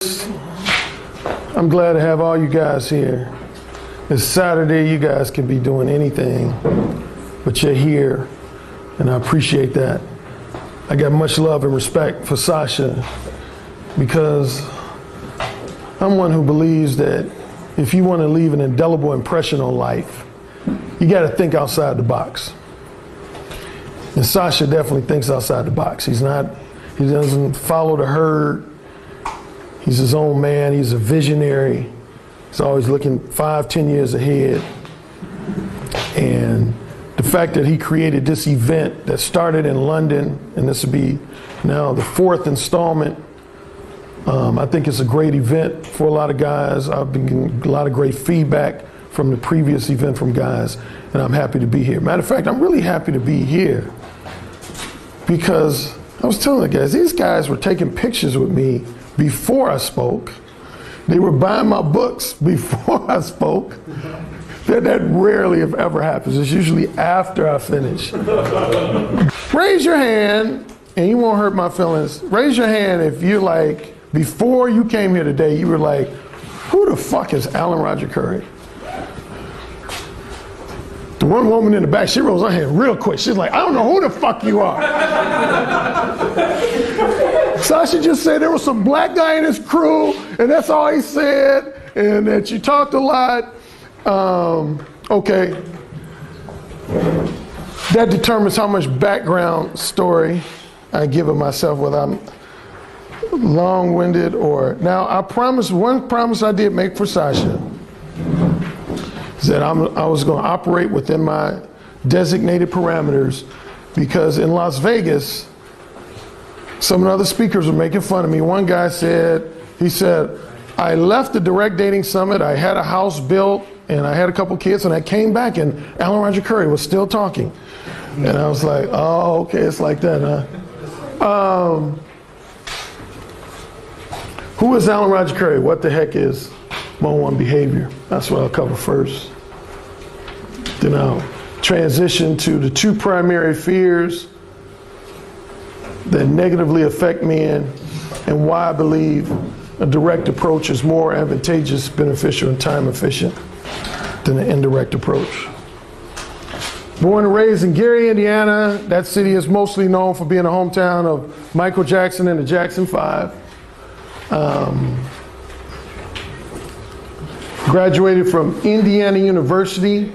I'm glad to have all you guys here. It's Saturday, you guys can be doing anything, but you're here, and I appreciate that. I got much love and respect for Sasha because I'm one who believes that if you want to leave an indelible impression on life, you got to think outside the box. And Sasha definitely thinks outside the box. He doesn't follow the herd. He's his own man. He's a visionary. He's always looking 5-10 years ahead. And the fact that he created this event that started in London, and this will be now the 4th installment, I think it's a great event for a lot of guys. I've been getting a lot of great feedback from the previous event from guys, and I'm happy to be here. Matter of fact, I'm really happy to be here because I was telling the guys, these guys were taking pictures with me before I spoke. They were buying my books before I spoke. That rarely if ever happens. It's usually after I finish. Raise your hand, and you won't hurt my feelings. Raise your hand if you're like, before you came here today, you were like, who the fuck is Alan Roger Curry? The one woman in the back, she rose her hand real quick. She's like, I don't know who the fuck you are. Sasha just said there was some black guy in his crew, and that's all he said, and that you talked a lot. Okay. That determines how much background story I give of myself, whether I'm long-winded or... Now, one promise I did make for Sasha is that I was going to operate within my designated parameters, because in Las Vegas, some of the other speakers were making fun of me. One guy said, I left the Direct Dating Summit, I had a house built, and I had a couple kids, and I came back and Alan Roger Curry was still talking. And I was like, oh, okay, it's like that, huh? Who is Alan Roger Curry? What the heck is Mode 1 behavior? That's what I'll cover first. Then I'll transition to the 2 primary fears that negatively affect men and why I believe a direct approach is more advantageous, beneficial, and time efficient than an indirect approach. Born and raised in Gary, Indiana, that city is mostly known for being a hometown of Michael Jackson and the Jackson 5. Graduated from Indiana University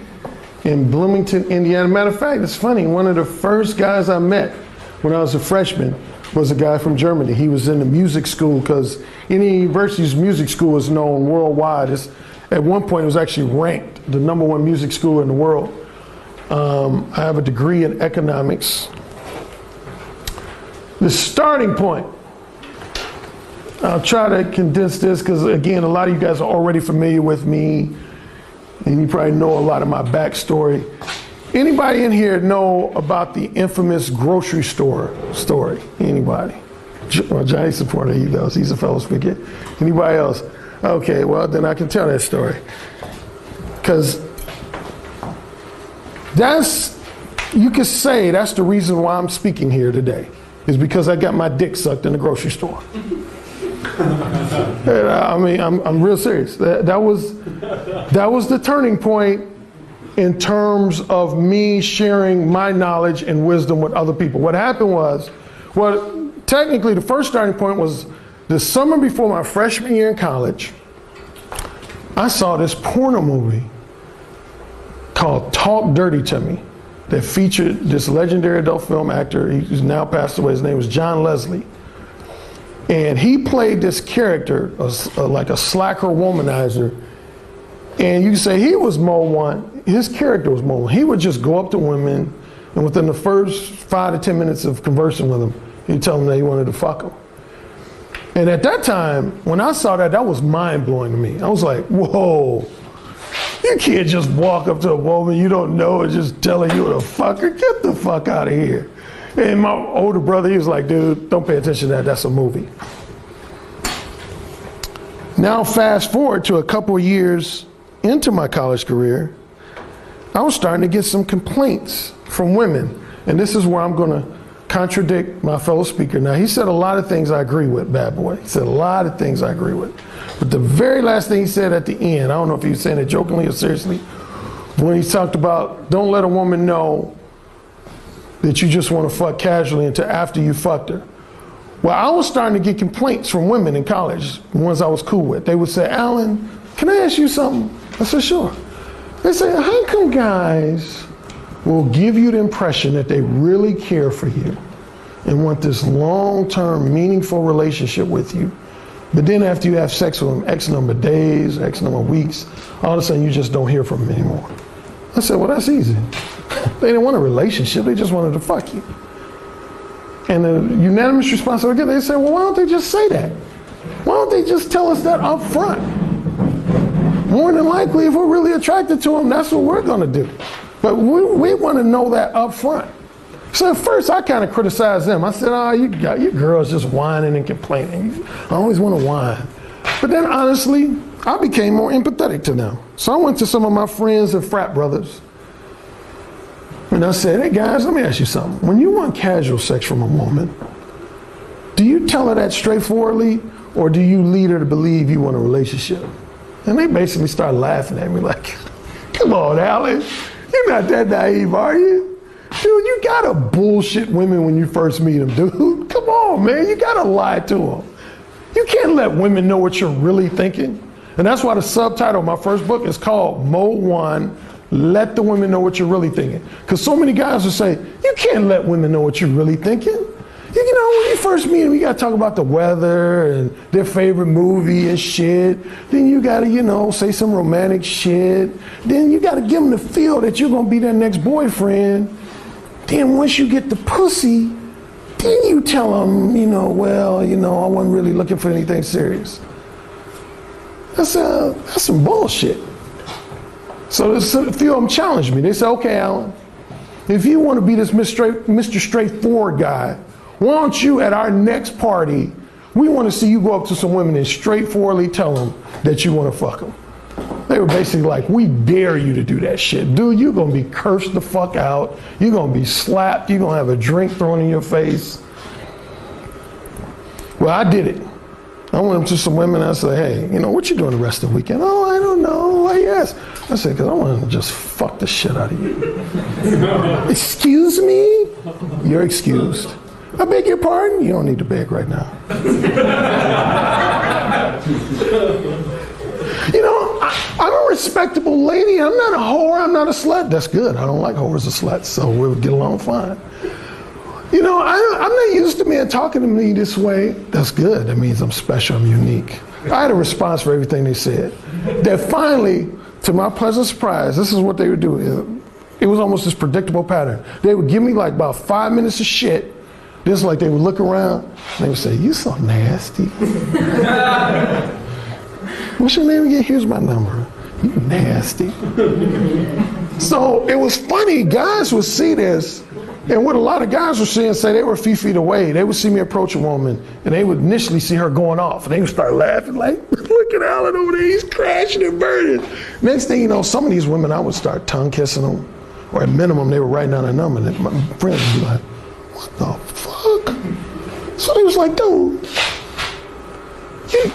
in Bloomington, Indiana. Matter of fact, it's funny, one of the first guys I met when I was a freshman was a guy from Germany. He was in the music school, because any university's music school is known worldwide. At one point, it was actually ranked the #1 music school in the world. I have a degree in economics. The starting point, I'll try to condense this because, again, a lot of you guys are already familiar with me, and you probably know a lot of my backstory. Anybody in here know about the infamous grocery store story? Anybody? Well, Johnny's supporter, he knows. He's a fellow speaker. Anybody else? Okay, well, then I can tell that story. Because you could say that's the reason why I'm speaking here today, is because I got my dick sucked in the grocery store. I mean, I'm real serious. That was the turning point in terms of me sharing my knowledge and wisdom with other people. What happened was, well, technically the first starting point was the summer before my freshman year in college. I saw this porno movie called Talk Dirty to Me that featured this legendary adult film actor. He's now passed away. His name was John Leslie. And he played this character, like a slacker womanizer. And you can say he was Mode 1. His character was Mode 1. He would just go up to women, and within the first 5 to 10 minutes of conversing with them, he'd tell them that he wanted to fuck them. And at that time, when I saw that, that was mind-blowing to me. I was like, whoa, you can't just walk up to a woman you don't know and just tell her you want to fuck her. Get the fuck out of here. And my older brother, he was like, dude, don't pay attention to that. That's a movie. Now fast forward to a couple of years into my college career, I was starting to get some complaints from women. And this is where I'm going to contradict my fellow speaker. Now, he said a lot of things I agree with, bad boy. He said a lot of things I agree with. But the very last thing he said at the end, I don't know if he was saying it jokingly or seriously, when he talked about don't let a woman know that you just want to fuck casually until after you fucked her. Well, I was starting to get complaints from women in college, the ones I was cool with. They would say, Alan, can I ask you something? I said, sure. They say, how come guys will give you the impression that they really care for you and want this long-term, meaningful relationship with you, but then after you have sex with them X number of days, X number of weeks, all of a sudden you just don't hear from them anymore? I said, well, that's easy. They didn't want a relationship, they just wanted to fuck you. And the unanimous response, again, they said, well, why don't they just say that? Why don't they just tell us that up front? More than likely, if we're really attracted to them, that's what we're gonna do. But we wanna know that up front. So at first, I kind of criticized them. I said, oh, you girls just whining and complaining. I always wanna whine. But then honestly, I became more empathetic to them. So I went to some of my friends and frat brothers. And I said, hey guys, let me ask you something. When you want casual sex from a woman, do you tell her that straightforwardly, or do you lead her to believe you want a relationship? And they basically started laughing at me like, come on, Alan, you're not that naive, are you? Dude, you gotta bullshit women when you first meet them, dude. Come on, man, you gotta lie to them. You can't let women know what you're really thinking. And that's why the subtitle of my first book is called Mode 1, Let the Women Know What You're Really Thinking. Because so many guys will say, you can't let women know what you're really thinking. You know, when you first meet them, you gotta talk about the weather and their favorite movie and shit. Then you gotta, you know, say some romantic shit. Then you gotta give them the feel that you're gonna be their next boyfriend. Then once you get the pussy, then you tell them, you know, well, you know, I wasn't really looking for anything serious. That's some bullshit. So a few of them challenged me. They said, okay, Alan, if you want to be this Mr. Straightforward guy, why don't you, at our next party, we want to see you go up to some women and straightforwardly tell them that you want to fuck them. They were basically like, we dare you to do that shit. Dude, you're going to be cursed the fuck out. You're going to be slapped. You're going to have a drink thrown in your face. Well, I did it. I went up to some women and I said, hey, you know, what you doing the rest of the weekend? Oh, I don't know. Why you ask? I said, because I want to just fuck the shit out of you. Excuse me? You're excused. I beg your pardon? You don't need to beg right now. You know, I'm a respectable lady. I'm not a whore. I'm not a slut. That's good. I don't like whores or sluts, so we'll get along fine. You know, I'm not used to men talking to me this way. That's good. That means I'm special. I'm unique. I had a response for everything they said. That finally, to my pleasant surprise, this is what they would do. It was almost this predictable pattern. They would give me like about 5 minutes of shit. Just like they would look around and they would say, you so nasty. What's your name again? Here's my number. You nasty. So it was funny. Guys would see this, and what a lot of guys would see and say, they were a few feet away. They would see me approach a woman, and they would initially see her going off, and they would start laughing like, look at Alan over there, he's crashing and burning. Next thing you know, some of these women, I would start tongue kissing them, or at minimum, they were writing down a number, and my friends would be like, what the fuck? So they was like, dude,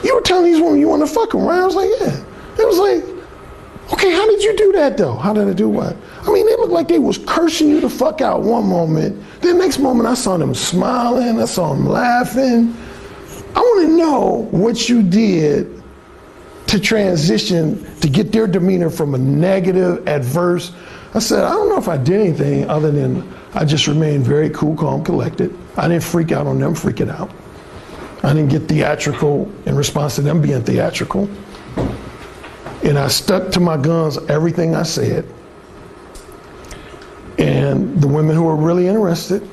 you were telling these women you want to fuck them, right? I was like, yeah. It was like, okay, how did you do that though? How did I do what? I mean, they looked like they was cursing you the fuck out one moment. The next moment I saw them smiling, I saw them laughing. I want to know what you did to transition, to get their demeanor from a negative, adverse. I said, I don't know if I did anything other than I just remained very cool, calm, collected. I didn't freak out on them freaking out. I didn't get theatrical in response to them being theatrical. And I stuck to my guns, everything I said. And the women who were really interested,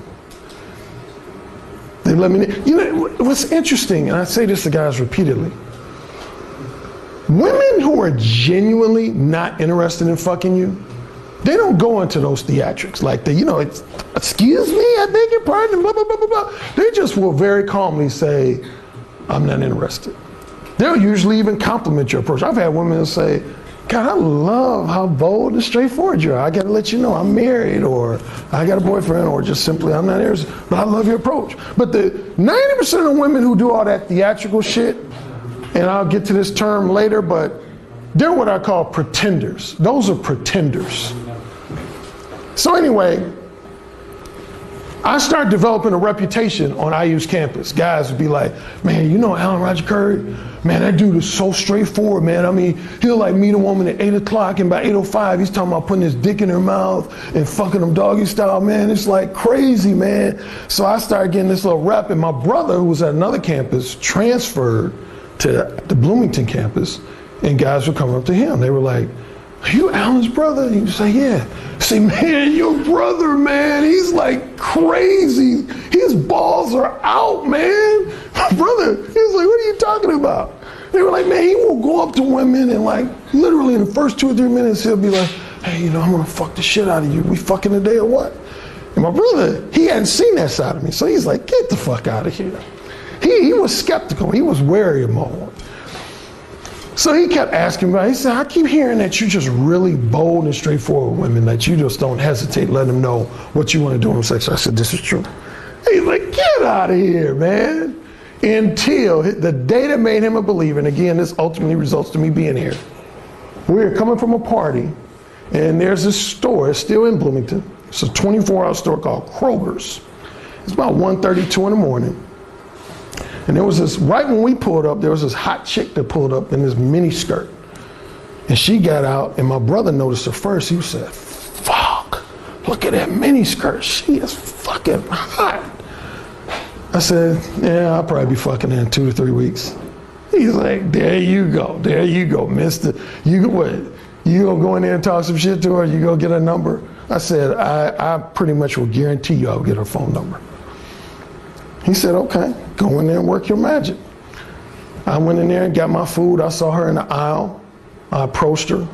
they let me know. You know, what's interesting, and I say this to guys repeatedly, women who are genuinely not interested in fucking you, they don't go into those theatrics like the, you know, it's, excuse me, I beg your pardon, blah, blah, blah, blah, blah. They just will very calmly say, I'm not interested. They'll usually even compliment your approach. I've had women say, God, I love how bold and straightforward you are. I got to let you know I'm married, or I got a boyfriend, or just simply I'm not interested, but I love your approach. But the 90% of women who do all that theatrical shit, and I'll get to this term later, but they're what I call pretenders. Those are pretenders. So anyway, I started developing a reputation on IU's campus. Guys would be like, man, you know Alan Roger Curry? Man, that dude is so straightforward, man. I mean, he'll like meet a woman at 8 o'clock and by 8:05, he's talking about putting his dick in her mouth and fucking them doggy style, man. It's like crazy, man. So I started getting this little rep, and my brother, who was at another campus, transferred to the Bloomington campus, and guys were coming up to him. They were like, are you Alan's brother? And you say, yeah. I say, man, your brother, man, he's like crazy. His balls are out, man. My brother, he was like, what are you talking about? They were like, man, he will go up to women and like literally in the first 2 or 3 minutes, he'll be like, hey, you know, I'm gonna fuck the shit out of you. We fucking today or what? And my brother, he hadn't seen that side of me. So he's like, get the fuck out of here. He was skeptical. He was wary of Mo. So he kept asking about it. He said, I keep hearing that you're just really bold and straightforward with women, that you just don't hesitate, let them know what you want to do in sex. I said, this is true. He's like, get out of here, man. Until the day that made him a believer, and again, this ultimately results to me being here. We're coming from a party, and there's this store, it's still in Bloomington. It's a 24-hour store called Kroger's. It's about 1:32 in the morning. And there was this, right when we pulled up, there was this hot chick that pulled up in this mini skirt. And she got out, and my brother noticed her first. He said, fuck, look at that mini skirt. She is fucking hot. I said, yeah, I'll probably be fucking in 2 to 3 weeks. He's like, there you go, mister. You gonna go in there and talk some shit to her, you go get her number? I said, I pretty much will guarantee you I'll get her phone number. He said, okay, go in there and work your magic. I went in there and got my food. I saw her in the aisle. I approached her.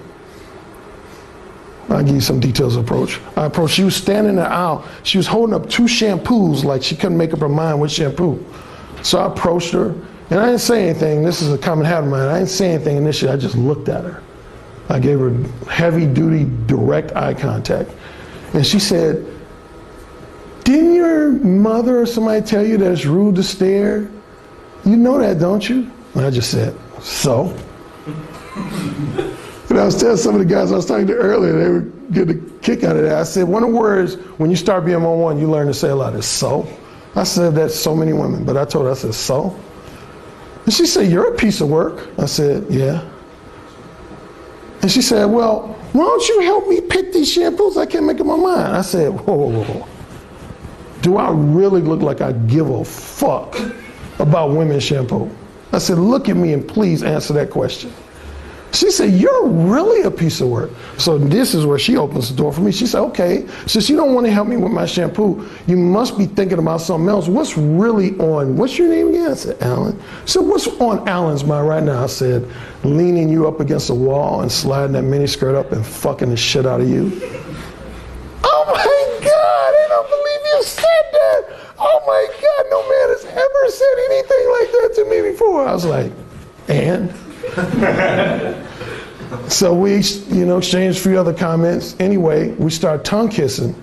I'll give you some details of approach. I approached, she was standing in the aisle. She was holding up 2 shampoos like she couldn't make up her mind which shampoo. So I approached her, and I didn't say anything. This is a common habit of mine. I didn't say anything initially. I just looked at her. I gave her heavy-duty, direct eye contact. And she said, didn't your mother or somebody tell you that it's rude to stare? You know that, don't you? And I just said, so? And I was telling some of the guys I was talking to earlier, they were getting a kick out of that. I said, one of the words, when you start being on one, you learn to say a lot is so. I said that to so many women, but I told her, I said, so? And she said, you're a piece of work. I said, yeah. And she said, well, why don't you help me pick these shampoos? I can't make up my mind. I said, whoa. Do I really look like I give a fuck about women's shampoo? I said, look at me and please answer that question. She said, you're really a piece of work. So this is where she opens the door for me. She said, okay, since you don't want to help me with my shampoo, you must be thinking about something else. What's really on, what's your name again? I said, Alan. So what's on Alan's mind right now? I said, leaning you up against the wall and sliding that mini skirt up and fucking the shit out of you. Oh my God, I don't believe you said that. Oh my God, no man has ever said anything like that to me before. I was like, and? So we, exchanged a few other comments. Anyway, we started tongue kissing.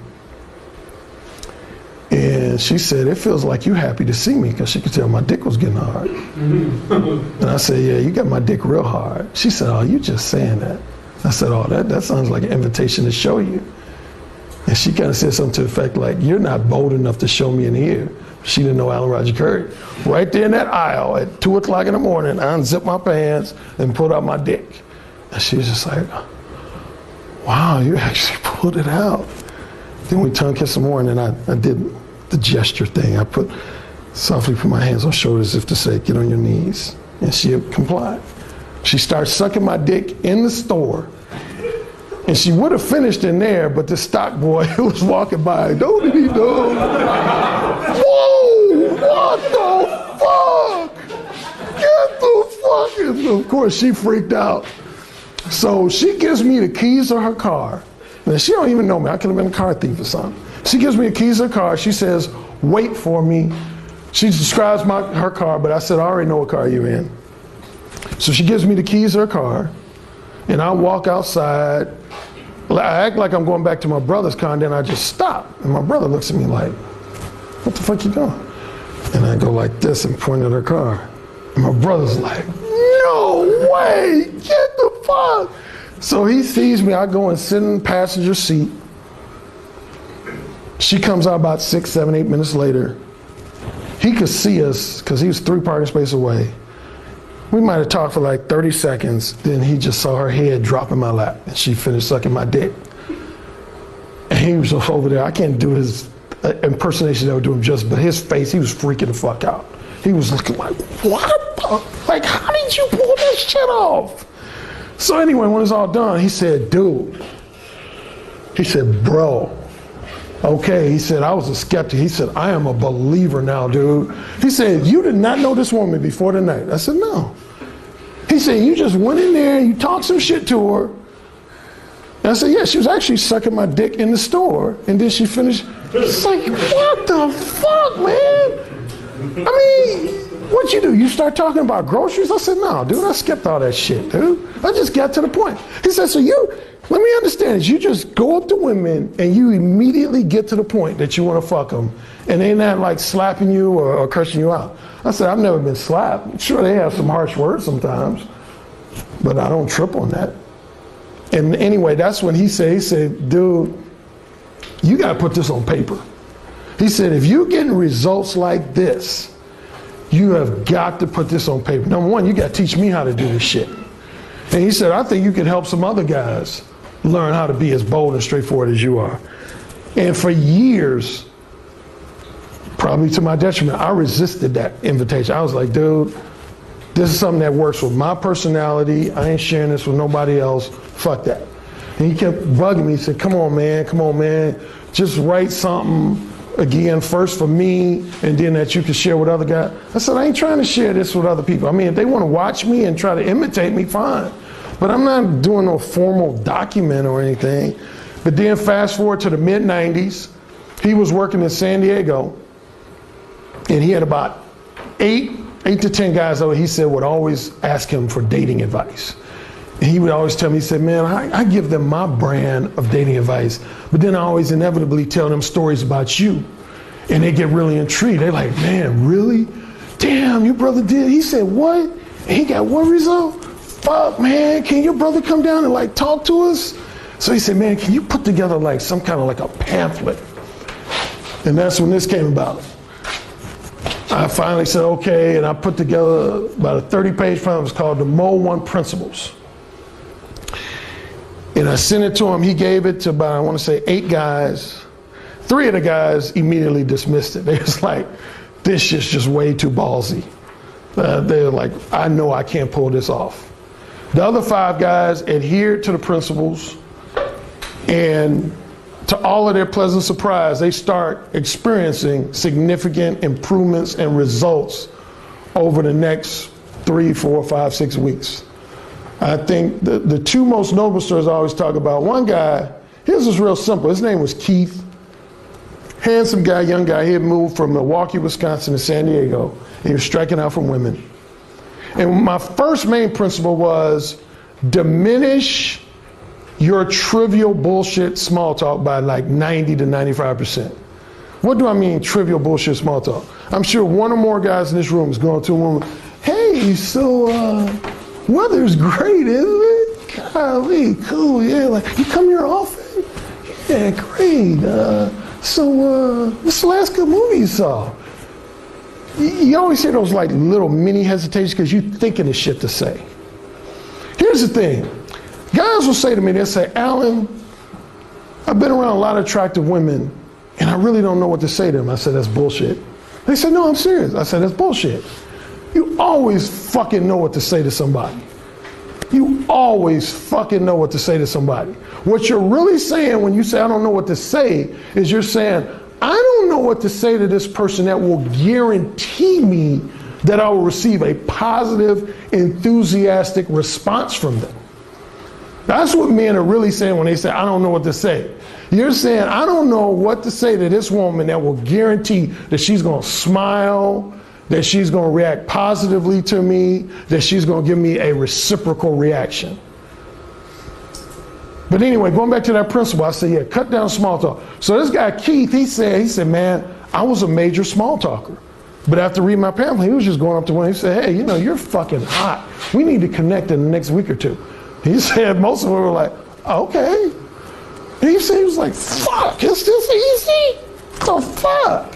And she said, it feels like you're happy to see me, because she could tell my dick was getting hard. And I said, yeah, you got my dick real hard. She said, oh, you just saying that. I said, oh, that sounds like an invitation to show you. And she kind of said something to the effect like, you're not bold enough to show me in here. She didn't know Alan Roger Curry. Right there in that aisle at 2 o'clock in the morning, I unzipped my pants and pulled out my dick. And she was just like, wow, you actually pulled it out. Then we tongue kissed some more, and then I did the gesture thing. I softly put my hands on shoulders as if to say, get on your knees. And she complied. She started sucking my dick in the store. And she would have finished in there, but the stock boy who was walking by, do-de-dee-do. Whoa, what the fuck? Get the fuck. And of course, she freaked out. So she gives me the keys to her car. Now, she don't even know me. I could have been a car thief or something. She gives me the keys to her car. She says, wait for me. She describes her car, but I said, I already know what car you're in. So she gives me the keys to her car. And I walk outside, I act like I'm going back to my brother's car, and then I just stop. And my brother looks at me like, what the fuck you doing? And I go like this and point at her car. And my brother's like, no way, get the fuck. So he sees me, I go and sit in the passenger seat. She comes out about 6, 7, 8 minutes later. He could see us because he was 3 parking spaces away. We might have talked for like 30 seconds. Then he just saw her head drop in my lap and she finished sucking my dick. And he was over there. I can't do his impersonation that would do him justice, but his face, he was freaking the fuck out. He was looking like, what the? Like, how did you pull this shit off? So anyway, when it's all done, he said, dude. He said, bro. Okay, he said, I was a skeptic. He said, I am a believer now, dude. He said, you did not know this woman before the night. I said, no. He said, you just went in there and you talked some shit to her. And I said, yeah, she was actually sucking my dick in the store. And then she finished. It's like, what the fuck, man? I mean, what'd you do? You start talking about groceries? I said, no, dude, I skipped all that shit, dude. I just got to the point. He said, so let me understand, you just go up to women and you immediately get to the point that you want to fuck them, and they're not like slapping you or cursing you out. I said, I've never been slapped. Sure, they have some harsh words sometimes, but I don't trip on that. And anyway, that's when he said, dude, you got to put this on paper. He said, if you're getting results like this, you have got to put this on paper. Number one, you got to teach me how to do this shit. And he said, I think you could help some other guys learn how to be as bold and straightforward as you are. And for years, probably to my detriment, I resisted that invitation. I was like, dude, this is something that works with my personality. I ain't sharing this with nobody else. Fuck that. And he kept bugging me. He said, come on, man. Just write something again, first for me, and then that you can share with other guys. I said, I ain't trying to share this with other people. I mean, if they want to watch me and try to imitate me, fine. But I'm not doing no formal document or anything. But then fast forward to the mid-90s, he was working in San Diego, and he had about 8 to 10 guys that he said would always ask him for dating advice. And he would always tell me, he said, man, I give them my brand of dating advice, but then I always inevitably tell them stories about you. And they get really intrigued. They're like, man, really? Damn, your brother did. He said, what? And he got what result? Fuck, man, can your brother come down and like talk to us? So he said, man, can you put together like some kind of like a pamphlet? And that's when this came about. I finally said, okay, and I put together about a 30-page pamphlet. It was called the Mo 1 Principles. And I sent it to him. He gave it to about, I want to say 8 guys. 3 of the guys immediately dismissed it. They was like, this shit's just way too ballsy. They're like, I know I can't pull this off. The other 5 guys adhered to the principles, and to all of their pleasant surprise, they start experiencing significant improvements and results over the next 3, 4, 5, 6 weeks. I think the 2 most notable stories I always talk about, one guy, his was real simple. His name was Keith. Handsome guy, young guy. He had moved from Milwaukee, Wisconsin to San Diego. He was striking out from women. And my first main principle was diminish your trivial bullshit small talk by like 90 to 95%. What do I mean trivial bullshit small talk? I'm sure one or more guys in this room is going to a woman, hey, so weather's great, isn't it? Golly, cool, yeah, like you come here often? Yeah, great. So what's the last good movie you saw? You always hear those like little mini hesitations because you're thinking of shit to say. Here's the thing. Guys will say to me, they'll say, Alan, I've been around a lot of attractive women and I really don't know what to say to them. I said, that's bullshit. They said, no, I'm serious. I said, that's bullshit. You always fucking know what to say to somebody. You always fucking know what to say to somebody. What you're really saying when you say, I don't know what to say, is you're saying, I don't know what to say to this person that will guarantee me that I will receive a positive, enthusiastic response from them. That's what men are really saying when they say, I don't know what to say. You're saying, I don't know what to say to this woman that will guarantee that she's going to smile, that she's going to react positively to me, that she's going to give me a reciprocal reaction. But anyway, going back to that principle, I said, yeah, cut down small talk. So this guy, Keith, he said, man, I was a major small talker. But after reading my pamphlet, he was just going up to one. He said, hey, you know, you're fucking hot. We need to connect in the next week or two. He said most of them were like, okay. He said, he was like, fuck, it's this easy? The fuck?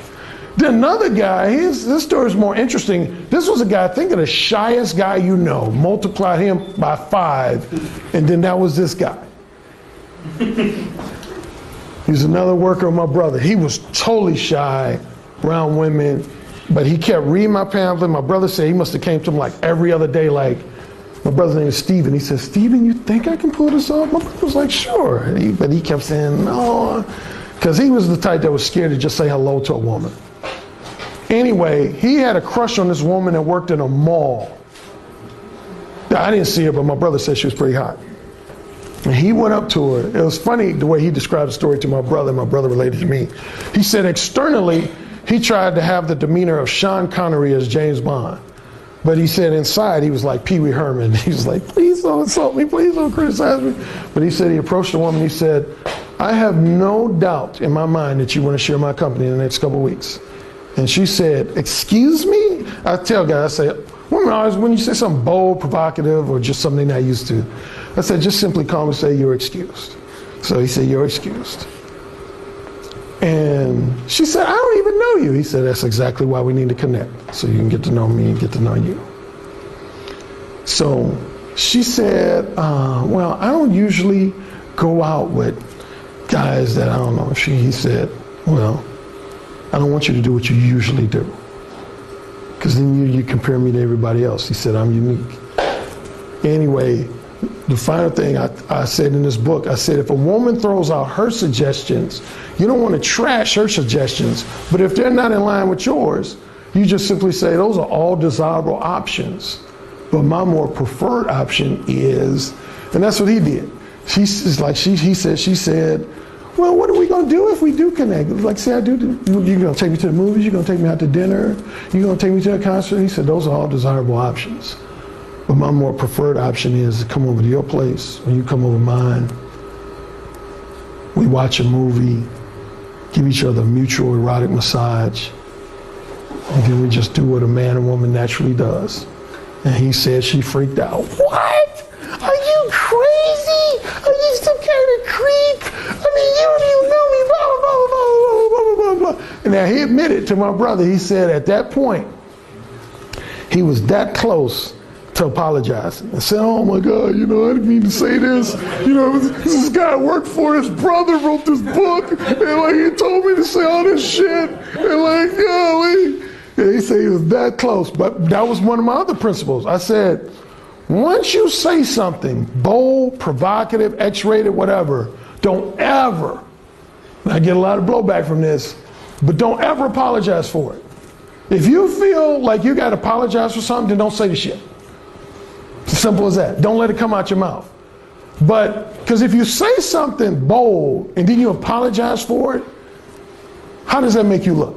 Then another guy, this story is more interesting. This was a guy, think of the shyest guy you know. Multiply him by 5, and then that was this guy. He's another worker of my brother. He was totally shy around women, but he kept reading my pamphlet. My brother said he must have came to him like every other day, like, my brother's name is Steven. He said, Steven, you think I can pull this off? My brother was like, sure. But he kept saying, no, because he was the type that was scared to just say hello to a woman. Anyway, he had a crush on this woman that worked in a mall. I didn't see her, but my brother said she was pretty hot. And he went up to her. It was funny the way he described the story to my brother, and my brother related to me. He said externally, he tried to have the demeanor of Sean Connery as James Bond. But he said inside, he was like Pee Wee Herman. He was like, please don't insult me, please don't criticize me. But he said he approached the woman, he said, I have no doubt in my mind that you want to share my company in the next couple of weeks. And she said, excuse me? I tell guys, I say, women always, when you say something bold, provocative, or just something they're not used to, I said, just simply call me and say, you're excused. So he said, you're excused. And she said, I don't even know you. He said, that's exactly why we need to connect, so you can get to know me and get to know you. So she said, well, I don't usually go out with guys that I don't know. He said, well, I don't want you to do what you usually do, because then you compare me to everybody else. He said, I'm unique. Anyway, the final thing I said in this book, I said, if a woman throws out her suggestions, you don't want to trash her suggestions, but if they're not in line with yours, you just simply say, those are all desirable options. But my more preferred option is, and that's what he did. She said, well, what are we going to do if we do connect? Like, say I do, you're going to take me to the movies, you're going to take me out to dinner, you're going to take me to a concert? He said, those are all desirable options. But my more preferred option is to come over to your place, when you come over mine, we watch a movie, give each other a mutual erotic massage, and then we just do what a man and woman naturally does. And he said she freaked out. What? Are you crazy? Are you some kind of creep? I mean, you don't even know me, blah, blah, blah, blah, blah, blah, blah. And now he admitted to my brother, he said at that point, he was that close to apologizing and said, oh my God, you know, I didn't mean to say this. You know, this guy I worked for, his brother wrote this book, and like he told me to say all this shit, and like, golly. And he said he was that close. But that was one of my other principles. I said, once you say something bold, provocative, X-rated, whatever, don't ever, and I get a lot of blowback from this, but don't ever apologize for it. If you feel like you got to apologize for something, then don't say the shit. It's simple as that. Don't let it come out your mouth. But, because if you say something bold and then you apologize for it, how does that make you look?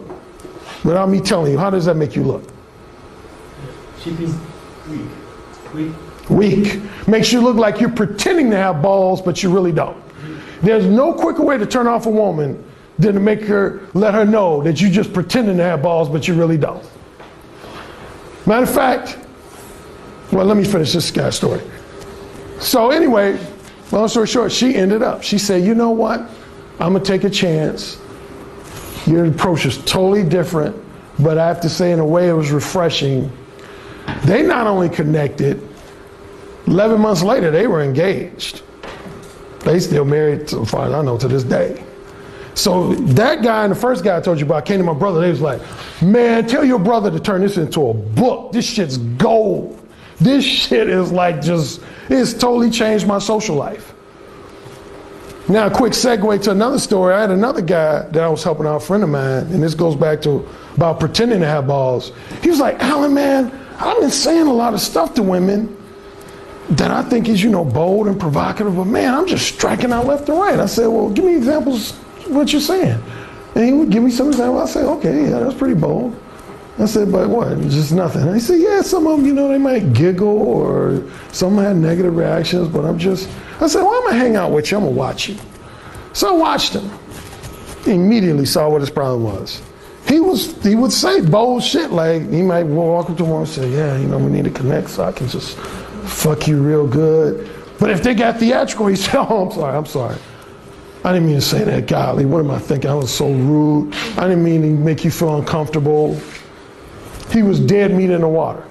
Without me telling you, how does that make you look? She feels weak. Weak. Makes you look like you're pretending to have balls, but you really don't. There's no quicker way to turn off a woman than to make her, let her know that you're just pretending to have balls, but you really don't. Matter of fact, well, let me finish this guy's story. So anyway, long story short, she ended up, she said, you know what? I'm gonna take a chance. Your approach is totally different, but I have to say in a way it was refreshing. They not only connected, 11 months later, they were engaged. They still married, so far as I know, to this day. So that guy and the first guy I told you about came to my brother, they was like, man, tell your brother to turn this into a book. This shit's gold. This shit is like just, it's totally changed my social life. Now, a quick segue to another story. I had another guy that I was helping out, a friend of mine, and this goes back to about pretending to have balls. He was like, Alan, man, I've been saying a lot of stuff to women that I think is, you know, bold and provocative, but man, I'm just striking out left and right. I said, well, give me examples of what you're saying. And he would give me some examples. I said, okay, yeah, that's pretty bold. I said, but what? Just nothing. He said, yeah, some of them, they might giggle or some had negative reactions, but I said, well, I'm gonna hang out with you, I'm gonna watch you. So I watched him. He immediately saw what his problem was. He would say bold shit, like he might walk up to him and say, yeah, we need to connect so I can just fuck you real good. But if they got theatrical, he said, oh, I'm sorry. I didn't mean to say that, golly, what am I thinking? I was so rude. I didn't mean to make you feel uncomfortable. He was dead meat in the water.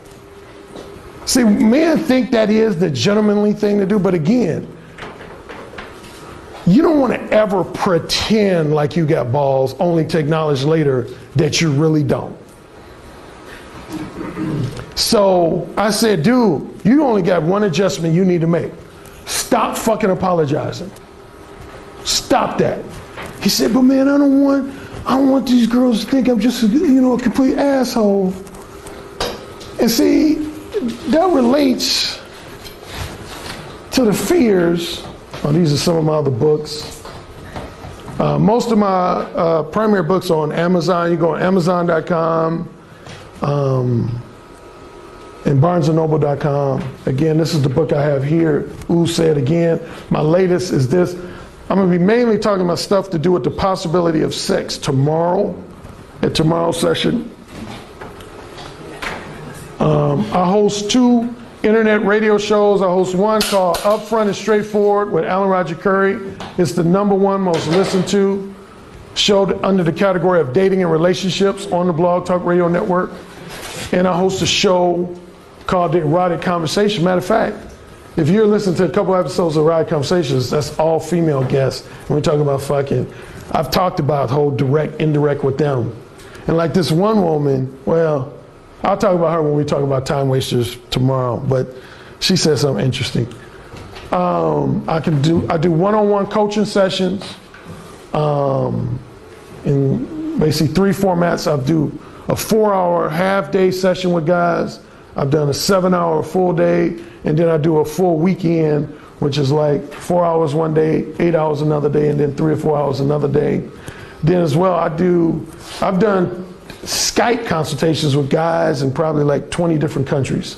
See, men think that is the gentlemanly thing to do, but again, you don't want to ever pretend like you got balls, only to acknowledge later that you really don't. So I said, dude, you only got one adjustment you need to make. Stop fucking apologizing. Stop that. He said, but man, I don't want these girls to think I'm just a complete asshole. And see, that relates to the fears. Oh, these are some of my other books. Most of my primary books are on Amazon. You go on Amazon.com and BarnesandNoble.com. Again, this is the book I have here. Ooh, say it again. My latest is this. I'm going to be mainly talking about stuff to do with the possibility of sex tomorrow, at tomorrow's session. I host 2 internet radio shows. I host one called Upfront and Straightforward with Alan Roger Curry. It's the #1 most listened to show under the category of dating and relationships on the Blog Talk Radio Network. And I host a show called The Erotic Conversation. Matter of fact, if you're listening to a couple episodes of Erotic Conversations, that's all female guests. And we're talking about fucking. I've talked about whole direct, indirect with them. And like this one woman, well, I'll talk about her when we talk about time wasters tomorrow, but she said something interesting. I do one-on-one coaching sessions in basically 3 formats. I do a 4-hour half-day session with guys. I've done a 7-hour full day, and then I do a full weekend, which is like 4 hours one day, 8 hours another day, and then 3 or 4 hours another day. Then as well, I've done Skype consultations with guys in probably like 20 different countries.